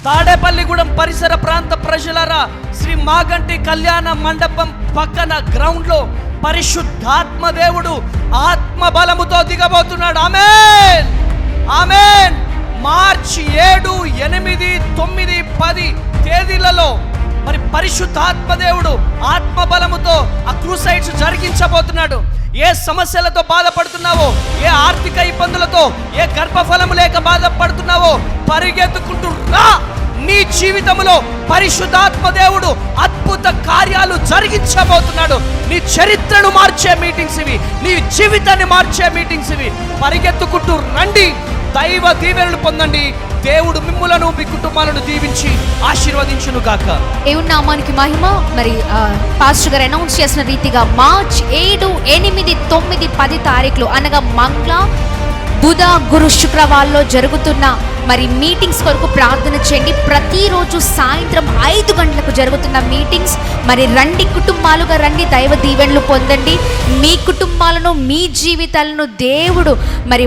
తాడేపల్లిగూడెం పరిసర ప్రాంత ప్రజలారా, శ్రీ మాగంటి కళ్యాణ మండపం పక్కన గ్రౌండ్ లో పరిశుద్ధాత్మ దేవుడు ఆత్మ బలముతో దిగబోతున్నాడు. ఆమేన్, ఆమేన్. మార్చి 7, 8, 9, 10 తేదీలలో మరి పరిశుద్ధాత్మ దేవుడు ఆత్మ బలముతో ఆ క్రూసైడ్స్ జరిగించబోతున్నాడు. ఏ సమస్యలతో బాధపడుతున్నావో, ఏ ఆర్థిక ఇబ్బందులతో, ఏ గర్భఫలము లేక బాధపడుతున్నావో, పరిగెత్తుకుంటూ రా. నీ జీవితంలో పరిశుద్ధాత్మ దేవుడు అద్భుత కార్యాలు జరిగించబోతున్నాడు. నీ చరిత్రను మార్చే మీటింగ్స్ ఇవి, నీ జీవితాన్ని మార్చే మీటింగ్స్ ఇవి. పరిగెత్తుకుంటూ రండి, దైవ దీవెనలు పొందండి. దేవుడు మిమ్ములను మీ కుటుంబాలను దీవించి ఆశీర్వదించును గాక. దేవుని నామానికి మహిమ. మరి పాస్టర్ గారు అనౌన్స్ చేసిన రీతిగా మార్చ్ 7, 8, 9, 10 తారీఖులు అనగా మంగళ, బుధ, గురు, శుక్రవారాల్లో జరుగుతున్న మరి మీటింగ్స్ కొరకు ప్రార్థన చేయండి. ప్రతిరోజు సాయంత్రం 5 గంటలకు జరుగుతున్న మీటింగ్స్. మరి రండి, కుటుంబాలుగా రండి, దైవ దీవెనలు పొందండి. మీ కుటుంబాలను, మీ జీవితాలను దేవుడు మరి